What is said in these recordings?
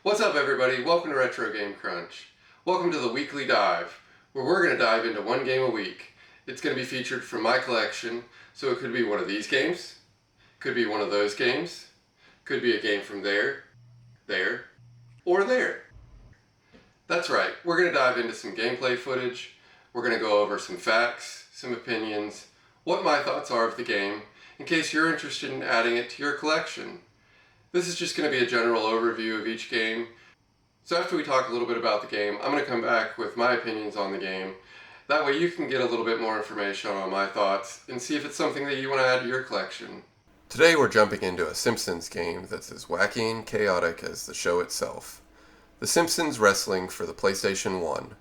What's up, everybody? Welcome to RetroGameCrunch. Welcome to the Weekly Dive, where we're going to dive into one game a week. It's going to be featured from my collection, so it could be one of these games, could be one of those games, could be a game from there, or there. That's right, we're going to dive into some gameplay footage, we're going to go over some facts, some opinions, what my thoughts are of the game, in case you're interested in adding it to your collection. This is just going to be a general overview of each game. So after we talk a little bit about the game, I'm going to come back with my opinions on the game. That way you can get a little bit more information on my thoughts and see if it's something that you want to add to your collection. Today we're jumping into a Simpsons game that's as wacky and chaotic as the show itself. The Simpsons Wrestling for the PlayStation 1.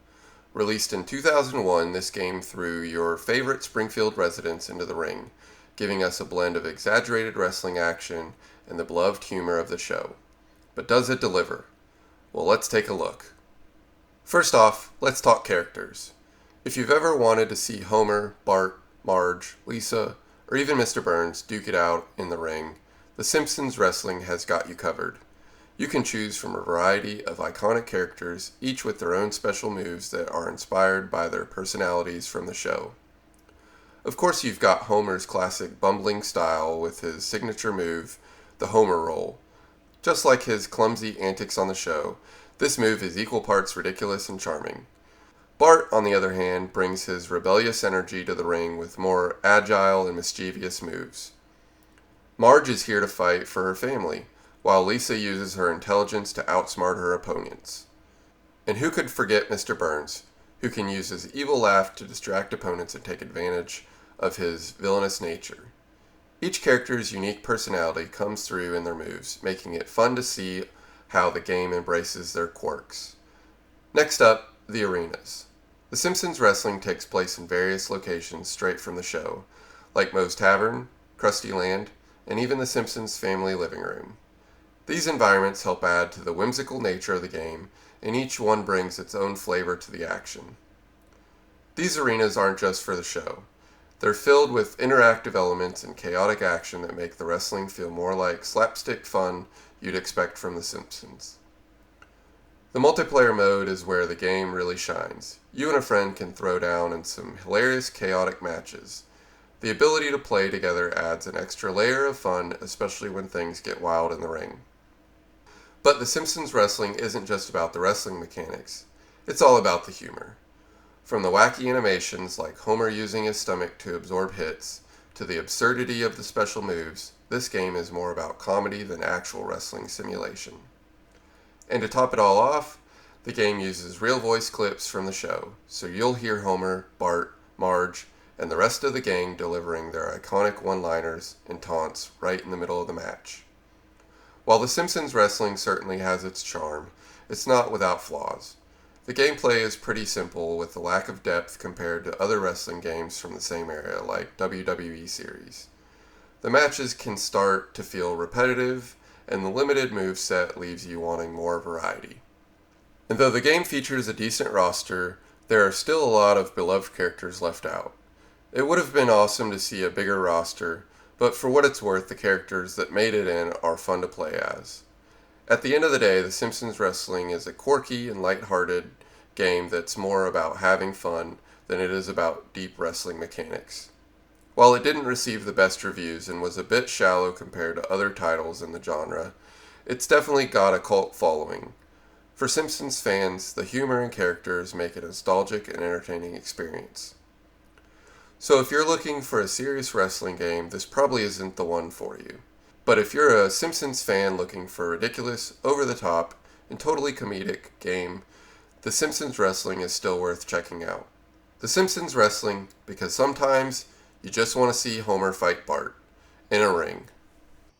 Released in 2001, this game threw your favorite Springfield residents into the ring, giving us a blend of exaggerated wrestling action and the beloved humor of the show. But does it deliver? Well, let's take a look. First off, let's talk characters. If you've ever wanted to see Homer, Bart, Marge, Lisa, or even Mr. Burns duke it out in the ring, The Simpsons Wrestling has got you covered. You can choose from a variety of iconic characters, each with their own special moves that are inspired by their personalities from the show. Of course, you've got Homer's classic bumbling style with his signature move, the Homer Roll. Just like his clumsy antics on the show, this move is equal parts ridiculous and charming. Bart, on the other hand, brings his rebellious energy to the ring with more agile and mischievous moves. Marge is here to fight for her family, while Lisa uses her intelligence to outsmart her opponents. And who could forget Mr. Burns, who can use his evil laugh to distract opponents and take advantage of his villainous nature. Each character's unique personality comes through in their moves, making it fun to see how the game embraces their quirks. Next up, the arenas. The Simpsons Wrestling takes place in various locations straight from the show, like Moe's Tavern, Krusty Land, and even the Simpsons family living room. These environments help add to the whimsical nature of the game, and each one brings its own flavor to the action. These arenas aren't just for the show. They're filled with interactive elements and chaotic action that make the wrestling feel more like slapstick fun you'd expect from The Simpsons. The multiplayer mode is where the game really shines. You and a friend can throw down in some hilarious chaotic matches. The ability to play together adds an extra layer of fun, especially when things get wild in the ring. But The Simpsons Wrestling isn't just about the wrestling mechanics. It's all about the humor. From the wacky animations like Homer using his stomach to absorb hits, to the absurdity of the special moves, this game is more about comedy than actual wrestling simulation. And to top it all off, the game uses real voice clips from the show, so you'll hear Homer, Bart, Marge, and the rest of the gang delivering their iconic one-liners and taunts right in the middle of the match. While The Simpsons Wrestling certainly has its charm, it's not without flaws. The gameplay is pretty simple with a lack of depth compared to other wrestling games from the same era like WWE series. The matches can start to feel repetitive, and the limited moveset leaves you wanting more variety. And though the game features a decent roster, there are still a lot of beloved characters left out. It would have been awesome to see a bigger roster, but for what it's worth, the characters that made it in are fun to play as. At the end of the day, The Simpsons Wrestling is a quirky and lighthearted game that's more about having fun than it is about deep wrestling mechanics. While it didn't receive the best reviews and was a bit shallow compared to other titles in the genre, it's definitely got a cult following. For Simpsons fans, the humor and characters make it a nostalgic and entertaining experience. So if you're looking for a serious wrestling game, this probably isn't the one for you. But if you're a Simpsons fan looking for a ridiculous, over-the-top, and totally comedic game, The Simpsons Wrestling is still worth checking out. The Simpsons Wrestling, because sometimes you just want to see Homer fight Bart in a ring.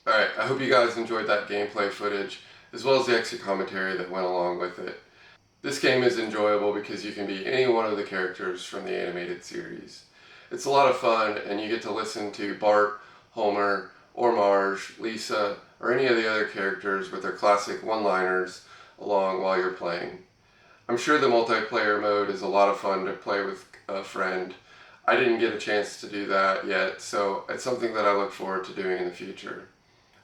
Alright, I hope you guys enjoyed that gameplay footage, as well as the extra commentary that went along with it. This game is enjoyable because you can be any one of the characters from the animated series. It's a lot of fun, and you get to listen to Bart, Homer, or Marge, Lisa, or any of the other characters with their classic one-liners along while you're playing. I'm sure the multiplayer mode is a lot of fun to play with a friend. I didn't get a chance to do that yet, so it's something that I look forward to doing in the future.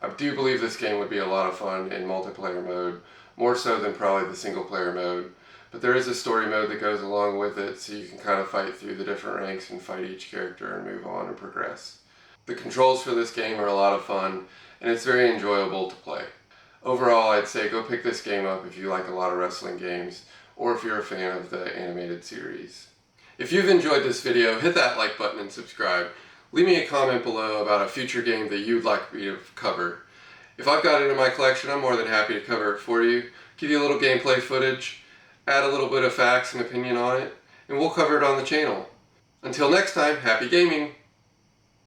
I do believe this game would be a lot of fun in multiplayer mode, more so than probably the single player mode. But there is a story mode that goes along with it, so you can kind of fight through the different ranks and fight each character and move on and progress. The controls for this game are a lot of fun, and it's very enjoyable to play. Overall, I'd say go pick this game up if you like a lot of wrestling games, or if you're a fan of the animated series. If you've enjoyed this video, hit that like button and subscribe. Leave me a comment below about a future game that you'd like me to cover. If I've got it in my collection, I'm more than happy to cover it for you, give you a little gameplay footage, add a little bit of facts and opinion on it, and we'll cover it on the channel. Until next time, happy gaming!